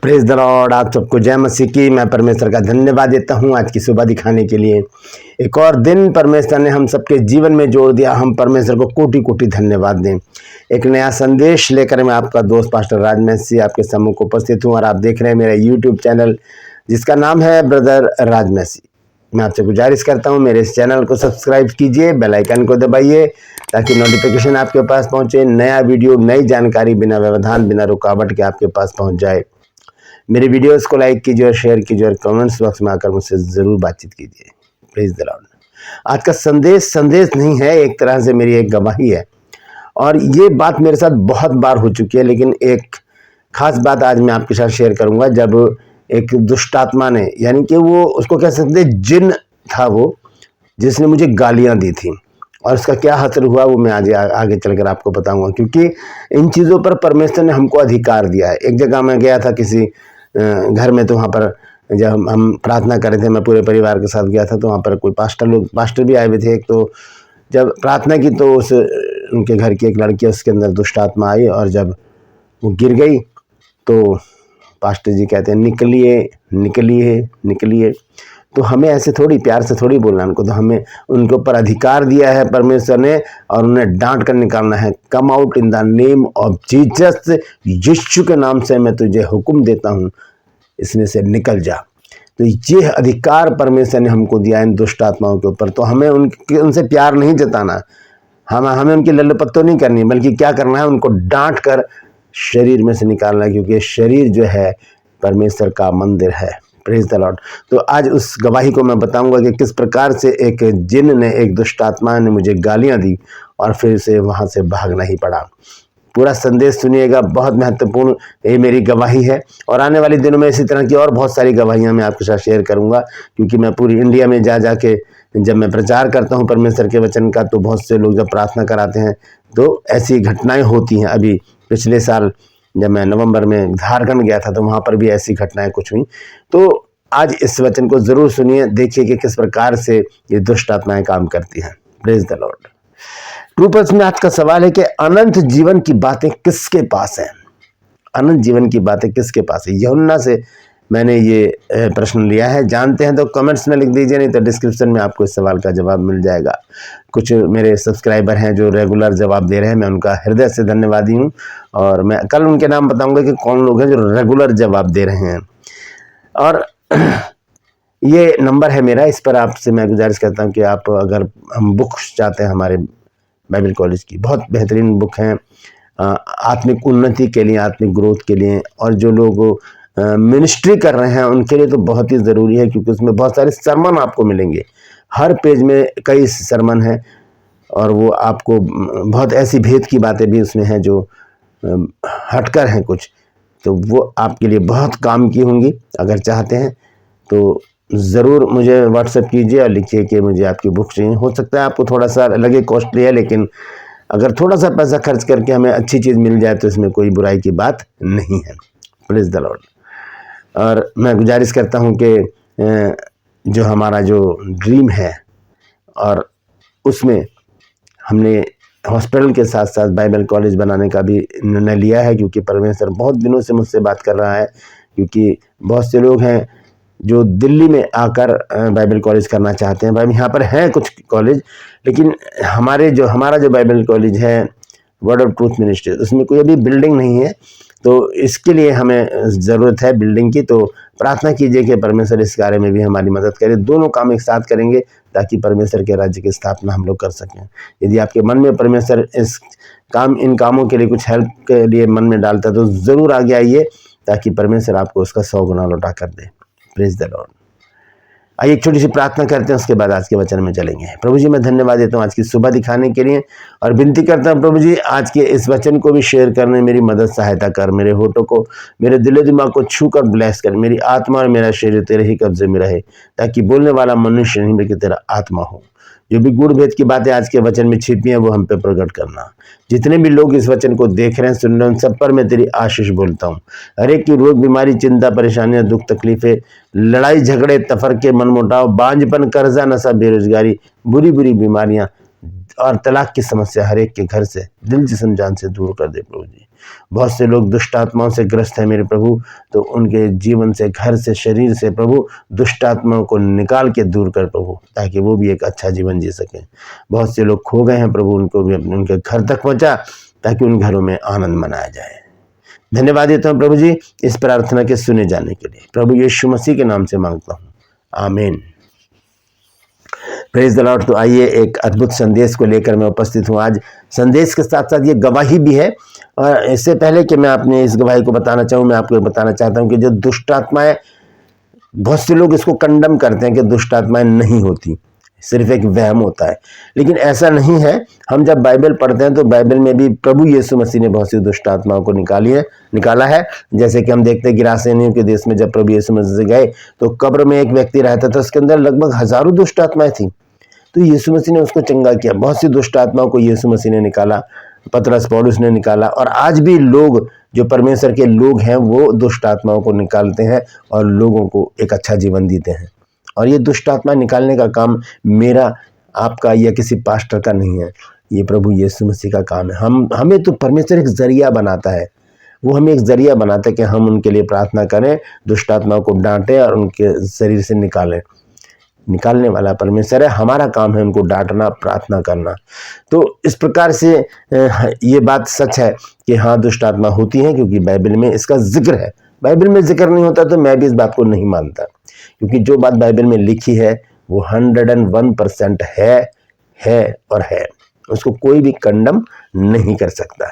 Praise the Lord. आप सबको जय मसीह की। मैं परमेश्वर का धन्यवाद देता हूं आज की सुबह दिखाने के लिए। एक और दिन परमेश्वर ने हम सबके जीवन में जोड़ दिया। हम परमेश्वर को कोटि कोटि धन्यवाद दें। एक नया संदेश लेकर मैं आपका दोस्त पास्टर राज मैसी आपके सम्मुख उपस्थित हूं और आप देख रहे हैं मेरा यूट्यूब चैनल जिसका नाम है ब्रदर राज मैसी। मैं आपसे गुजारिश करता हूं मेरे इस चैनल को सब्सक्राइब कीजिए, बेल आइकन को दबाइए ताकि नोटिफिकेशन आपके पास पहुंचे। नया वीडियो, नई जानकारी बिना व्यवधान बिना रुकावट के आपके पास पहुंच जाए। मेरे वीडियोस को लाइक कीजिए और शेयर कीजिए और कमेंट्स बॉक्स में आकर मुझसे ज़रूर बातचीत कीजिए। Praise the Lord. आज का संदेश नहीं है, एक तरह से मेरी एक गवाही है और ये बात मेरे साथ बहुत बार हो चुकी है, लेकिन एक खास बात आज मैं आपके साथ शेयर करूंगा। जब एक दुष्ट आत्मा ने, यानी कि वो उसको कह सकते जिन था वो, जिसने मुझे गालियां दी थी और उसका क्या असर हुआ वो मैं आज आगे चलकर आपको बताऊंगा, क्योंकि इन चीज़ों पर परमेश्वर ने हमको अधिकार दिया है। एक जगह मैं गया था किसी घर में, तो वहाँ पर जब हम प्रार्थना कर रहे थे, मैं पूरे परिवार के साथ गया था, तो वहाँ पर कोई पास्टर भी आए हुए थे। एक तो जब प्रार्थना की तो उनके घर की एक लड़की, उसके अंदर दुष्ट आत्मा आई और जब वो गिर गई तो पास्टर जी कहते हैं निकलिए निकलिए निकलिए। तो हमें ऐसे थोड़ी प्यार से थोड़ी बोलना उनको, तो हमें उनके ऊपर अधिकार दिया है परमेश्वर ने और उन्हें डांट कर निकालना है। Come out in the name of Jesus, यीशु के नाम से मैं तुझे हुक्म देता हूँ, इसमें से निकल जा। तो ये अधिकार परमेश्वर ने हमको दिया इन दुष्ट आत्माओं के ऊपर। तो हमें उनसे प्यार नहीं जताना, हमें उनकी लल्लपत्तो नहीं करनी, बल्कि क्या करना है, उनको डांट कर शरीर में से निकालना है, क्योंकि शरीर जो है परमेश्वर का मंदिर है। Praise the Lord. तो आज उस गवाही को मैं बताऊंगा कि किस प्रकार से एक जिन ने, एक दुष्ट आत्मा ने मुझे गालियां दी और फिर से वहां से भागना ही पड़ा। पूरा संदेश सुनिएगा, बहुत महत्वपूर्ण ये मेरी गवाही है और आने वाले दिनों में इसी तरह की और बहुत सारी गवाहियां मैं आपके साथ शेयर करूंगा, क्योंकि मैं पूरी इंडिया में जा के जब मैं प्रचार करता हूं परमेश्वर के वचन का, तो बहुत से लोग जब प्रार्थना कराते हैं तो ऐसी घटनाएं होती हैं। अभी पिछले साल जब मैं नवंबर में झारखंड गया था तो वहाँ पर भी ऐसी घटनाएं कुछ हुई। तो आज इस वचन को ज़रूर सुनिए, देखिए कि किस प्रकार से ये दुष्ट आत्माएं काम करती हैं। Praise the Lord. True purse में आज का सवाल है कि अनंत जीवन की बातें किसके पास हैं? अनंत जीवन की बातें किसके पास है? यूहन्ना से मैंने ये प्रश्न लिया है। जानते हैं तो कमेंट्स में लिख दीजिए, नहीं तो डिस्क्रिप्शन में आपको इस सवाल का जवाब मिल जाएगा। कुछ मेरे सब्सक्राइबर हैं जो रेगुलर जवाब दे रहे हैं, मैं उनका हृदय से धन्यवादी हूँ और मैं कल उनके नाम बताऊंगा कि कौन लोग हैं जो रेगुलर जवाब दे रहे हैं। और ये नंबर है मेरा, इस पर आपसे मैं गुजारिश करता हूँ कि आप अगर हम बुक्स चाहते हैं हमारे बाइबल कॉलेज की, बहुत बेहतरीन बुक हैं आत्मिक उन्नति के लिए, आत्मिक ग्रोथ के लिए, और जो लोग मिनिस्ट्री कर रहे हैं उनके लिए तो बहुत ही ज़रूरी है, क्योंकि उसमें बहुत सारे सरमन आपको मिलेंगे। हर पेज में कई सरमन हैं और वो आपको बहुत ऐसी भेद की बातें भी उसमें हैं जो हटकर हैं कुछ, तो वो आपके लिए बहुत काम की होंगी। अगर चाहते हैं तो ज़रूर मुझे व्हाट्सएप कीजिए और लिखिए कि मुझे आपकी बुक चाहिए। हो सकता है आपको थोड़ा सा लगे कॉस्टली है, लेकिन अगर थोड़ा सा पैसा खर्च करके हमें अच्छी चीज़ मिल जाए तो इसमें कोई बुराई की बात नहीं है। Praise the Lord. और मैं गुजारिश करता हूं कि जो हमारा जो ड्रीम है, और उसमें हमने हॉस्पिटल के साथ साथ बाइबल कॉलेज बनाने का भी निर्णय लिया है, क्योंकि परमेश्वर बहुत दिनों से मुझसे बात कर रहा है। क्योंकि बहुत से लोग हैं जो दिल्ली में आकर बाइबल कॉलेज करना चाहते हैं। भाई यहाँ पर हैं कुछ कॉलेज, लेकिन हमारा जो बाइबल कॉलेज है वर्ड ऑफ ट्रूथ मिनिस्ट्री, उसमें कोई अभी बिल्डिंग नहीं है। तो इसके लिए हमें ज़रूरत है बिल्डिंग की। तो प्रार्थना कीजिए कि परमेश्वर इस कार्य में भी हमारी मदद करे। दोनों काम एक साथ करेंगे ताकि परमेश्वर के राज्य की स्थापना हम लोग कर सकें। यदि आपके मन में परमेश्वर इन कामों के लिए कुछ हेल्प के लिए मन में डालता है तो ज़रूर आगे आइए, ताकि परमेश्वर आपको उसका 100 गुना लौटा कर दे। Praise the Lord. आइए एक छोटी सी प्रार्थना करते हैं, उसके बाद आज के वचन में चलेंगे। प्रभु जी, मैं धन्यवाद देता हूँ आज की सुबह दिखाने के लिए और विनती करता हूँ प्रभु जी, आज के इस वचन को भी शेयर करने में मेरी मदद सहायता कर। मेरे होठों को, मेरे दिलो दिमाग को छू कर ब्लेस कर। मेरी आत्मा और मेरा शरीर तेरे ही कब्जे में रहे, ताकि बोलने वाला मनुष्य नहीं बल्कि तेरा आत्मा हो। जो भी गुड़ भेद की बातें आज के वचन में छिपी हैं वो हम पे प्रकट करना। जितने भी लोग इस वचन को देख रहे हैं, सुन रहे हैं, उन सब पर मैं तेरी आशीष बोलता हूँ। हर एक की रोग, बीमारी, चिंता, परेशानियां, दुख, तकलीफें, लड़ाई झगड़े, तफरके, मनमुटाव, बांझपन, कर्जा, नशा, बेरोजगारी, बुरी बुरी बीमारियां और तलाक की समस्या हर एक के घर से, दिल जिस्म जान से दूर कर दे प्रभु जी। बहुत से लोग दुष्ट आत्माओं से ग्रस्त हैं मेरे प्रभु, तो उनके जीवन से, घर से, शरीर से प्रभु दुष्ट आत्माओं को निकाल के दूर कर प्रभु, ताकि वो भी एक अच्छा जीवन जी सकें। बहुत से लोग खो गए हैं प्रभु, उनको भी उनके घर तक पहुँचा, ताकि उन घरों में आनंद मनाया जाए। धन्यवाद देता हूँ प्रभु जी इस प्रार्थना के सुने जाने के लिए। प्रभु यीशु मसीह के नाम से मांगता हूँ, आमीन। Praise the Lord. तो आइए एक अद्भुत संदेश को लेकर मैं उपस्थित हूँ आज। संदेश के साथ साथ ये गवाही भी है, और इससे पहले कि मैं अपने इस गवाही को बताना चाहूँ, मैं आपको बताना चाहता हूँ कि जो दुष्ट आत्माएं, बहुत से लोग इसको कंडम करते हैं कि दुष्ट आत्माएं नहीं होती, सिर्फ एक वहम होता है, लेकिन ऐसा नहीं है। हम जब बाइबल पढ़ते हैं तो बाइबल में भी प्रभु यीशु मसीह ने बहुत सी दुष्ट आत्माओं को निकाला है। जैसे कि हम देखते हैं गिरासेनियों के देश में जब प्रभु यीशु मसीह गए तो कब्र में एक व्यक्ति रहता था, उसके अंदर लगभग हजारों दुष्ट आत्माएं थी, तो यीशु मसीह ने उसको चंगा किया। बहुत सी दुष्ट आत्माओं को यीशु मसीह ने निकाला, पतरस पौलुस ने निकाला, और आज भी लोग जो परमेश्वर के लोग हैं वो दुष्ट आत्माओं को निकालते हैं और लोगों को एक अच्छा जीवन देते हैं। और ये दुष्ट आत्मा निकालने का काम मेरा, आपका या किसी पास्टर का नहीं है, ये प्रभु यीशु मसीह का काम है। हमें तो परमेश्वर एक जरिया बनाता है, वो हमें एक जरिया बनाता है कि हम उनके लिए प्रार्थना करें, दुष्ट आत्माओं को डांटें और उनके शरीर से निकालें। निकालने वाला परमेश्वर है, हमारा काम है उनको डांटना, प्रार्थना करना। तो इस प्रकार से ये बात सच है कि हाँ दुष्ट आत्मा होती है, क्योंकि बाइबल में इसका जिक्र है। बाइबल में जिक्र नहीं होता तो मैं भी इस बात को नहीं मानता, क्योंकि जो बात बाइबल में लिखी है वो 101% है और है, उसको कोई भी कंडम नहीं कर सकता।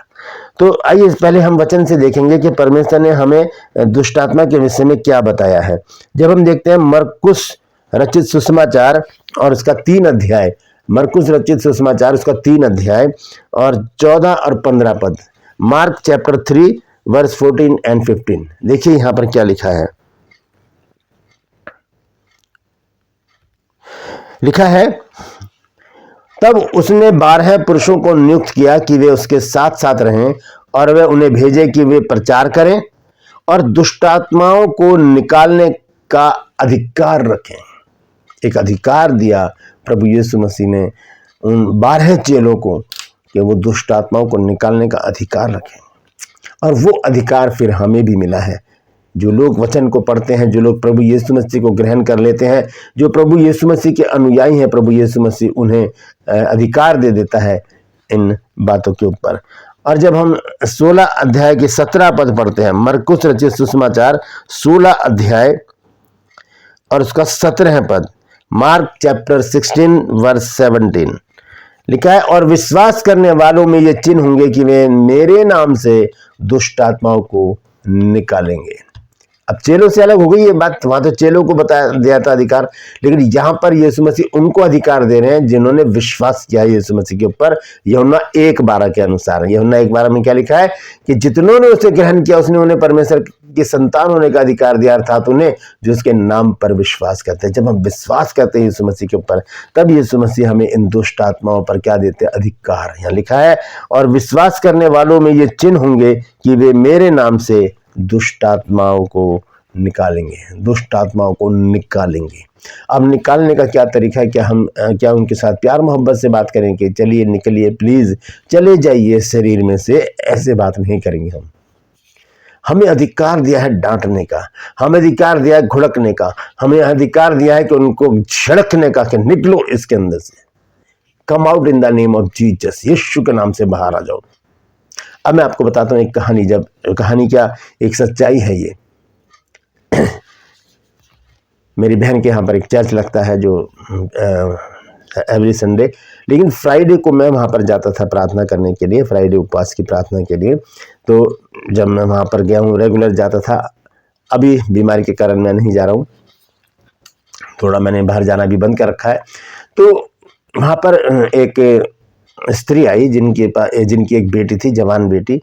तो आइए पहले हम वचन से देखेंगे कि परमेश्वर ने हमें दुष्ट आत्मा के विषय में क्या बताया है। जब हम देखते हैं मरकुस रचित सुसमाचार और उसका 3 अध्याय, मरकुस रचित सुसमाचार उसका 3 अध्याय और 14 और 15 पद, मार्क चैप्टर 3 वर्स 14 एंड 15। देखिए यहां पर क्या लिखा है। लिखा है, तब उसने 12 पुरुषों को नियुक्त किया कि वे उसके साथ साथ रहें और वे उन्हें भेजे कि वे प्रचार करें और दुष्टात्माओं को निकालने का अधिकार रखें। एक अधिकार दिया प्रभु यीशु मसीह ने उन 12 चेलों को कि वो दुष्ट आत्माओं को निकालने का अधिकार रखें, और वो अधिकार फिर हमें भी मिला है। जो लोग वचन को पढ़ते हैं, जो लोग प्रभु यीशु मसीह को ग्रहण कर लेते हैं, जो प्रभु यीशु मसीह के अनुयायी हैं, प्रभु यीशु मसीह उन्हें अधिकार दे देता है इन बातों के ऊपर। और जब हम 16 अध्याय के 17 पद पढ़ते हैं, मरकुस रचित सुसमाचार 16 अध्याय और उसका 17 पद, मार्क चैप्टर 16 वर्स 17 लिखा है, और विश्वास करने वालों में ये चिन्ह होंगे कि वे मेरे नाम से दुष्ट आत्माओं को निकालेंगे। अब चेलों से अलग हो गई ये बात, वहां तो चेलों को बताया दिया था अधिकार, लेकिन यहां पर यीशु मसीह उनको अधिकार दे रहे हैं जिन्होंने विश्वास किया यीशु मसीह के ऊपर। यूहन्ना 1:12 के अनुसार, यूहन्ना 1:12 में क्या लिखा है कि जितनों ने उसे ग्रहण किया उसने उन्हें परमेश्वर की संतान होने का अधिकार दिया, अर्थात उन्हें जो उसके नाम पर विश्वास करते हैं। जब हम विश्वास करते हैं यीशु मसीह के ऊपर, तब यीशु मसीह हमें इन दुष्ट आत्माओं पर क्या देते हैं? अधिकार। यहाँ लिखा है, और विश्वास करने वालों में ये चिन्ह होंगे कि वे मेरे नाम से दुष्ट आत्माओं को निकालेंगे, दुष्ट आत्माओं को निकालेंगे। अब निकालने का क्या तरीका है? क्या उनके साथ प्यार मोहब्बत से बात करें कि चलिए निकलिए, प्लीज चले जाइए शरीर में से? ऐसे बात नहीं करेंगे हम। हमें अधिकार दिया है डांटने का, हमें अधिकार दिया है घुड़कने का, हमें अधिकार दिया है कि उनको झड़कने का, कि निकलो इसके अंदर से, come out in the name of Jesus, यीशु के नाम से बाहर आ जाओ। अब मैं आपको बताता हूँ एक कहानी। जब कहानी क्या, एक सच्चाई है ये। मेरी बहन के यहाँ पर एक चर्च लगता है जो एवरी संडे, लेकिन फ्राइडे को मैं वहाँ पर जाता था प्रार्थना करने के लिए, फ्राइडे उपवास की प्रार्थना के लिए। तो जब मैं वहाँ पर गया हूँ, रेगुलर जाता था, अभी बीमारी के कारण मैं नहीं जा रहा हूँ, थोड़ा मैंने बाहर जाना भी बंद कर रखा है। तो वहाँ पर एक स्त्री आई जिनकी एक बेटी थी, जवान बेटी,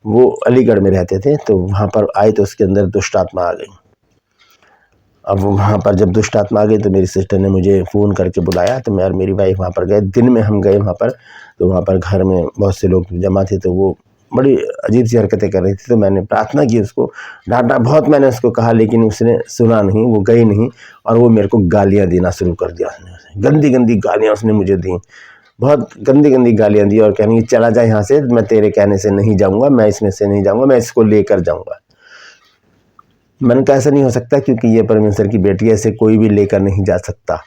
वो अलीगढ़ में रहते थे। तो वहाँ पर आए तो उसके अंदर दुष्ट आत्मा आ गई। अब वहाँ पर जब दुष्ट आत्मा आ गई तो मेरी सिस्टर ने मुझे फ़ोन करके बुलाया, तो मैं और मेरी वाइफ वहाँ पर गए। दिन में हम गए वहाँ पर, तो वहाँ पर घर में बहुत से लोग जमा थे, तो वो बड़ी अजीब सी हरकतें कर रही थी। तो मैंने प्रार्थना की, उसको डांटा बहुत, मैंने उसको कहा, लेकिन उसने सुना नहीं, वो गई नहीं, और वो मेरे को गालियाँ देना शुरू कर दिया। उसने गंदी गंदी गालियाँ उसने मुझे दी। बहुत गंदी गंदी गालियाँ दी और कहने की चला जा यहाँ से, मैं तेरे कहने से नहीं जाऊँगा, मैं इसमें से नहीं जाऊँगा, मैं इसको लेकर जाऊँगा। मैंने कहा ऐसा नहीं हो सकता, क्योंकि ये परमेश्वर की बेटी है, ऐसे कोई भी लेकर नहीं जा सकता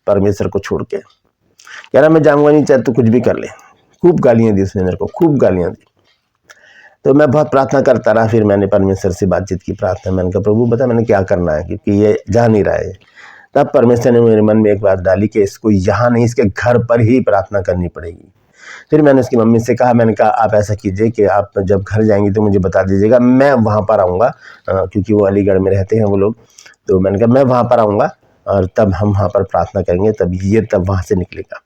परमेश्वर को छोड़ के। कह रहा मैं जाऊँगा नहीं, चाहे तू कुछ भी कर ले। खूब गालियाँ दी उसने मेरे को, खूब गालियाँ दी। तो मैं बहुत प्रार्थना करता रहा। फिर मैंने परमेश्वर से बातचीत की, प्रार्थना, मैंने कहा प्रभु बता मैंने क्या करना है, क्योंकि ये जा नहीं रहा है। तब परमेश्वर ने मेरे मन में एक बात डाली कि इसको यहाँ नहीं, इसके घर पर ही प्रार्थना करनी पड़ेगी। फिर मैंने उसकी मम्मी से कहा, मैंने कहा आप ऐसा कीजिए कि आप जब घर जाएंगी तो मुझे बता दीजिएगा, मैं वहाँ पर आऊँगा, क्योंकि वो अलीगढ़ में रहते हैं वो लोग। तो मैंने कहा मैं वहाँ पर आऊँगा और तब हम वहाँ पर प्रार्थना करेंगे, तब वहाँ से निकलेगा।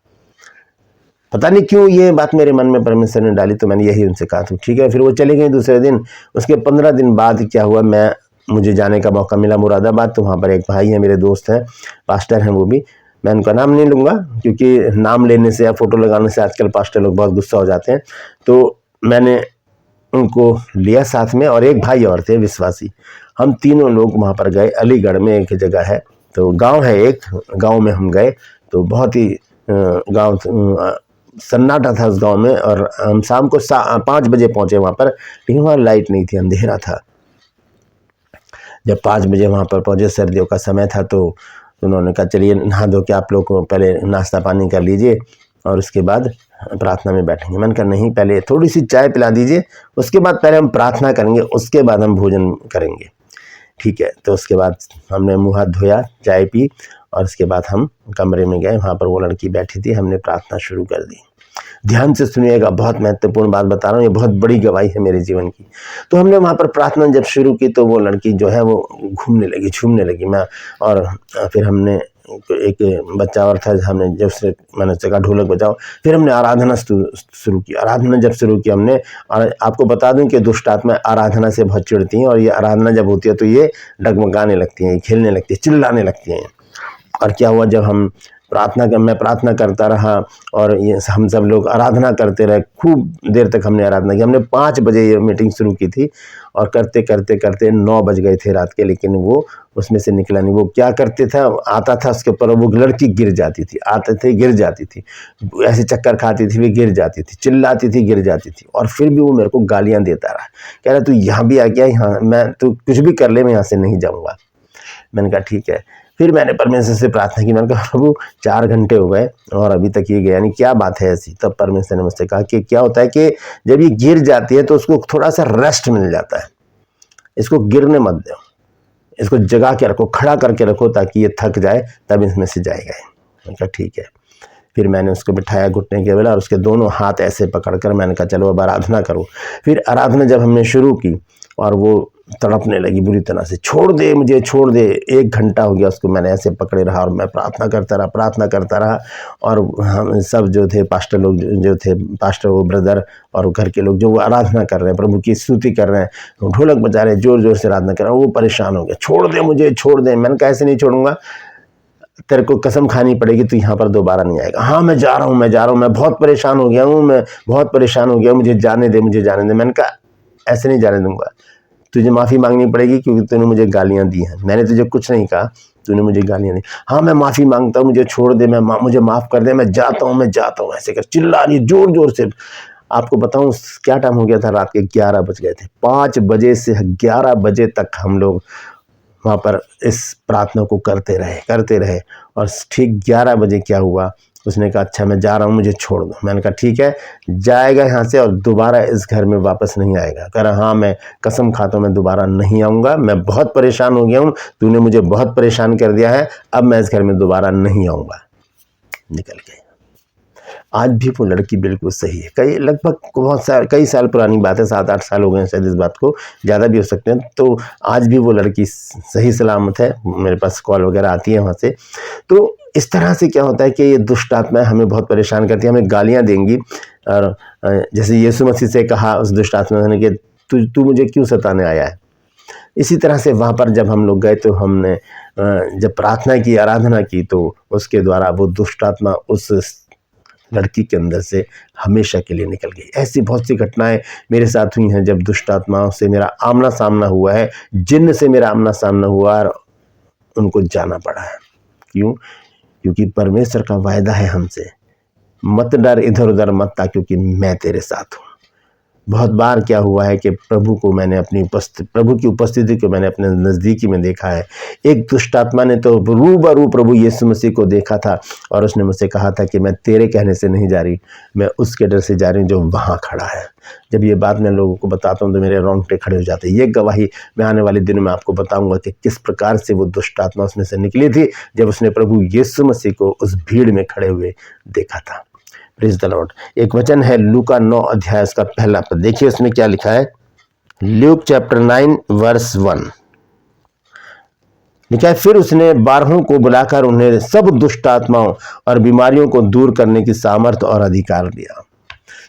पता नहीं क्यों ये बात मेरे मन में परमेश्वर ने डाली, तो मैंने यही उनसे कहा तो ठीक है। फिर वो चले गए दूसरे दिन। उसके 15 दिन बाद क्या हुआ, मुझे जाने का मौका मिला मुरादाबाद। तो वहाँ पर एक भाई है, मेरे दोस्त हैं, पास्टर हैं वो भी। मैं उनका नाम नहीं लूँगा, क्योंकि नाम लेने से या फ़ोटो लगाने से आजकल पास्टर लोग बहुत गुस्सा हो जाते हैं। तो मैंने उनको लिया साथ में, और एक भाई और थे विश्वासी। हम तीनों लोग वहाँ पर गए। अलीगढ़ में एक जगह है, तो गाँव है, एक गाँव में हम गए। तो बहुत ही गाँव सन्नाटा था उस गांव में। और हम शाम को 5 बजे पहुंचे वहां पर, लेकिन वहाँ लाइट नहीं थी, अंधेरा था। जब 5 बजे वहां पर पहुंचे, सर्दियों का समय था, तो उन्होंने कहा चलिए नहा धो के आप लोग पहले नाश्ता पानी कर लीजिए और उसके बाद प्रार्थना में बैठेंगे। मैंने कहा नहीं, पहले थोड़ी सी चाय पिला दीजिए, उसके बाद पहले हम प्रार्थना करेंगे, उसके बाद हम भोजन करेंगे। ठीक है। तो उसके बाद हमने मुँह हाथ धोया, चाय पी, और उसके बाद हम कमरे में गए। वहाँ पर वो लड़की बैठी थी, हमने प्रार्थना शुरू कर दी। ध्यान से सुनिएगा, बहुत महत्वपूर्ण बात बता रहा हूँ, ये बहुत बड़ी गवाही है मेरे जीवन की। तो हमने वहाँ पर प्रार्थना जब शुरू की, तो वो लड़की जो है वो घूमने लगी, झूमने लगी। और फिर हमने एक बच्चा और था, हमने जब से मैंने कहा ढोलक बजाओ। फिर हमने आराधना शुरू की। आराधना जब शुरू की हमने, और आपको बता दूं कि दुष्ट आत्मा आराधना से बहुत चिढ़ती हैं, और ये आराधना जब होती है तो ये डगमगाने लगती हैं, खेलने लगती है, चिल्लाने लगती हैं। और क्या हुआ, जब हम मैं प्रार्थना करता रहा और ये हम सब लोग आराधना करते रहे, खूब देर तक हमने आराधना की। हमने 5 बजे ये मीटिंग शुरू की थी, और करते करते करते 9 बज गए थे रात के, लेकिन वो उसमें से निकला नहीं। वो क्या करते था, आता था उसके ऊपर, वो लड़की गिर जाती थी, आते थे गिर जाती थी, ऐसे चक्कर खाती थी, वे गिर जाती थी, चिल्लाती थी, गिर जाती थी। और फिर भी वो मेरे को गालियाँ देता रहा, कह रहा तू यहाँ भी आ गया, यहाँ तू कुछ भी कर ले, मैं यहाँ से नहीं जाऊँगा। मैंने कहा ठीक है। फिर मैंने परमेश्वर से प्रार्थना की। मैंने कहा प्रभु 4 घंटे हो गए और अभी तक ये गया नहीं, क्या बात है ऐसी। तब परमेश्वर ने मुझसे कहा कि क्या होता है कि जब ये गिर जाती है तो उसको थोड़ा सा रेस्ट मिल जाता है, इसको गिरने मत दो, इसको जगा के रखो, खड़ा करके रखो, ताकि ये थक जाए, तब इसमें से जाएगा। मैंने कहा ठीक है। फिर मैंने उसको बिठाया घुटने के बल, और उसके दोनों हाथ ऐसे पकड़कर मैंने कहा चलो अब आराधना करो। फिर आराधना जब हमने शुरू की, और वो तड़पने लगी बुरी तरह से, छोड़ दे मुझे, छोड़ दे। 1 घंटा हो गया उसको मैंने ऐसे पकड़े रहा, और मैं प्रार्थना करता रहा। और हम सब जो थे पास्टर लोग, जो थे पास्टर, वो ब्रदर और घर के लोग, जो वो आराधना कर रहे हैं, प्रभु की स्तुति कर रहे हैं, ढोलक बजा रहे हैं, जोर जोर से आराधना कर रहे हैं, वो परेशान हो गया, छोड़ दे मुझे, छोड़ दे। मैंने कहा ऐसे नहीं छोड़ूंगा, तेरे को कसम खानी पड़ेगी, तू यहाँ पर दोबारा नहीं आएगा। हाँ मैं जा रहा हूँ, मैं बहुत परेशान हो गया हूँ, मैं बहुत परेशान हो गया, मुझे जाने दे, मुझे जाने दे। मैंने कहा ऐसे नहीं जाने दूंगा, तुझे माफ़ी मांगनी पड़ेगी, क्योंकि तूने मुझे गालियाँ दी हैं। मैंने तुझे कुछ नहीं कहा, तूने मुझे गालियाँ दी। हाँ मैं माफ़ी मांगता हूँ, मुझे छोड़ दे, मुझे माफ़ कर दे, मैं जाता हूँ, ऐसे कर चिल्ला रही जोर जोर से। आपको बताऊँ क्या टाइम हो गया था, रात के 11 बज गए थे। 5 बजे से 11 बजे तक हम लोग वहाँ पर इस प्रार्थना को करते रहे। और ठीक 11 बजे क्या हुआ, उसने कहा अच्छा मैं जा रहा हूँ, मुझे छोड़ दो। मैंने कहा ठीक है, जाएगा यहाँ से और दोबारा इस घर में वापस नहीं आएगा। कह रहा हाँ मैं कसम खाता हूँ मैं दोबारा नहीं आऊँगा, मैं बहुत परेशान हो गया हूँ, तूने मुझे बहुत परेशान कर दिया है, अब मैं इस घर में दोबारा नहीं आऊँगा। निकल गए। आज भी वो लड़की बिल्कुल सही है। लगभग कई साल पुरानी बात है, 7-8 साल हो गए शायद इस बात को, ज़्यादा भी हो सकते हैं। तो आज भी वो लड़की सही सलामत है, मेरे पास कॉल वगैरह आती है वहाँ से। तो इस तरह से क्या होता है कि ये दुष्ट आत्माएं हमें बहुत परेशान करती हैं, हमें गालियाँ देंगी। और जैसे यीशु मसीह से कहा उस दुष्ट आत्मा ने कि तू मुझे क्यों सताने आया है। इसी तरह से वहाँ पर जब हम लोग गए, तो हमने जब प्रार्थना की, आराधना की, तो उसके द्वारा वो दुष्ट आत्मा उस लड़की के अंदर से हमेशा के लिए निकल गई। ऐसी बहुत सी घटनाएं मेरे साथ हुई हैं, जब दुष्ट आत्माओं से मेरा आमना सामना हुआ है, जिन्न से मेरा आमना सामना हुआ और उनको जाना पड़ा है। क्यों? क्योंकि परमेश्वर का वायदा है हमसे मत डर, इधर उधर मत ता, क्योंकि मैं तेरे साथ हूँ। बहुत बार क्या हुआ है कि प्रभु की उपस्थिति को मैंने अपने नज़दीकी में देखा है। एक दुष्ट आत्मा ने तो रूबरू प्रभु यीशु मसीह को देखा था और उसने मुझसे कहा था कि मैं तेरे कहने से नहीं जा रही, मैं उसके डर से जा रही हूँ जो वहाँ खड़ा है। जब ये बात मैं लोगों को बताता हूँ तो मेरे रोंगटे खड़े हो जाते हैं। ये गवाही मैं आने वाले दिनों में आपको बताऊंगा कि किस प्रकार से वो दुष्ट आत्मा उसमें से निकली थी जब उसने प्रभु यीशु मसीह को उस भीड़ में खड़े हुए देखा था। Praise the Lord. एक वचन है लूका 9 अध्याय उसका पहला पद, देखिए उसमें क्या लिखा है। ल्यूक चैप्टर 9 वर्स 1 लिखा है, फिर उसने 12 को बुलाकर उन्हें सब दुष्ट आत्माओं और बीमारियों को दूर करने की सामर्थ और अधिकार दिया।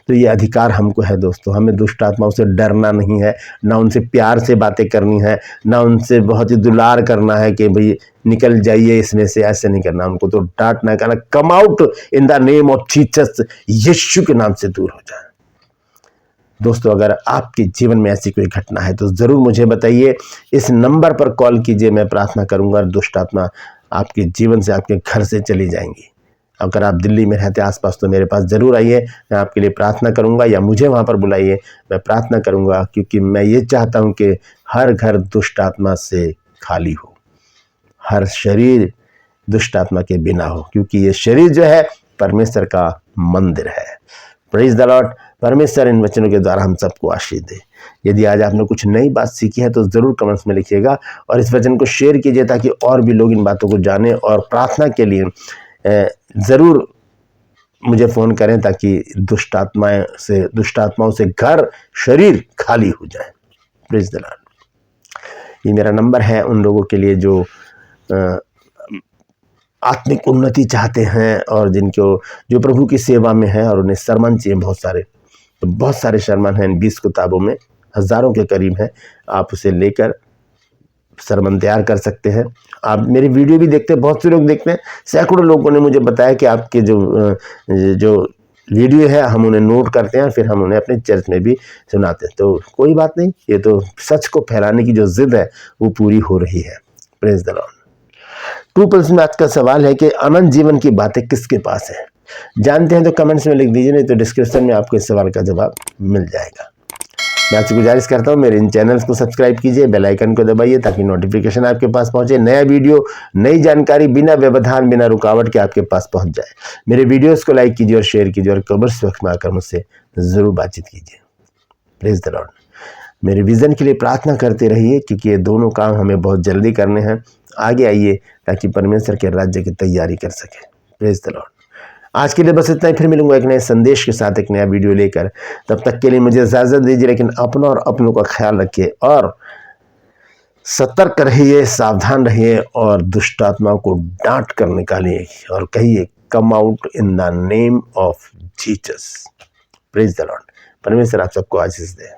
तो ये अधिकार हमको है दोस्तों। हमें दुष्ट आत्माओं से डरना नहीं है, ना उनसे प्यार से बातें करनी है, ना उनसे बहुत ही दुलार करना है कि भाई निकल जाइए इसमें से, ऐसे नहीं करना। उनको तो डांटना, कहना come out in the name of Jesus, यीशु के नाम से दूर हो जाए। दोस्तों अगर आपके जीवन में ऐसी कोई घटना है तो ज़रूर मुझे बताइए, इस नंबर पर कॉल कीजिए, मैं प्रार्थना करूंगा और दुष्ट आत्मा आपके जीवन से, आपके घर से चली जाएंगी। अगर आप दिल्ली में रहते आसपास तो मेरे पास ज़रूर आइए, मैं आपके लिए प्रार्थना करूंगा, या मुझे वहां पर बुलाइए, मैं प्रार्थना करूंगा, क्योंकि मैं ये चाहता हूं कि हर घर दुष्ट आत्मा से खाली हो, हर शरीर दुष्ट आत्मा के बिना हो, क्योंकि ये शरीर जो है परमेश्वर का मंदिर है। Praise the Lord. परमेश्वर इन वचनों के द्वारा हम सबको आशीष दे। यदि आज आपने कुछ नई बात सीखी है तो ज़रूर कमेंट्स में लिखिएगा और इस वचन को शेयर कीजिए ताकि और भी लोग इन बातों को जानें, और प्रार्थना के लिए ज़रूर मुझे फ़ोन करें ताकि दुष्ट आत्माओं से घर शरीर खाली हो जाए। Praise the Lord. ये मेरा नंबर है उन लोगों के लिए जो आत्मिक उन्नति चाहते हैं और जो प्रभु की सेवा में है और उन्हें सरमन चाहिए बहुत सारे। तो बहुत सारे सरमन हैं, 20 किताबों में, हज़ारों के करीब हैं। आप उसे लेकर सरमन तैयार कर सकते हैं। आप मेरी वीडियो भी देखते हैं, बहुत से लोग देखते हैं। सैकड़ों लोगों ने मुझे बताया कि आपके जो वीडियो है हम उन्हें नोट करते हैं, फिर हम उन्हें अपने चर्च में भी सुनाते हैं। तो कोई बात नहीं, ये तो सच को फैलाने की जो जिद है वो पूरी हो रही है। Praise the Lord. 2 प्लस में आज का सवाल है कि अनंत जीवन की बातें किसके पास है? जानते हैं तो कमेंट्स में लिख दीजिए, नहीं तो डिस्क्रिप्शन में आपको इस सवाल का जवाब मिल जाएगा। मैं आपसे गुजारिश करता हूँ मेरे इन चैनल्स को सब्सक्राइब कीजिए, बेल आइकन को दबाइए ताकि नोटिफिकेशन आपके पास पहुंचे, नया वीडियो, नई जानकारी बिना व्यवधान, बिना रुकावट के आपके पास पहुंच जाए। मेरे वीडियोस को लाइक कीजिए और शेयर कीजिए और कमेंट्स बॉक्स में आकर मुझसे ज़रूर बातचीत कीजिए। Praise the Lord. मेरे विज़न के लिए प्रार्थना करते रहिए, क्योंकि ये दोनों काम हमें बहुत जल्दी करने हैं। आगे आइए ताकि परमेश्वर के राज्य की तैयारी कर सके। Praise the Lord. आज के लिए बस इतना ही, फिर मिलूंगा एक नए संदेश के साथ, एक नया वीडियो लेकर। तब तक के लिए मुझे इजाज़त दीजिए, लेकिन अपना और अपनों का ख्याल रखिए और सतर्क रहिए, सावधान रहिए और दुष्ट आत्माओं को डांट कर निकालिए और कहिए कम out in the name of Jesus. Praise the Lord. परमेश्वर आप सबको आशीष दे।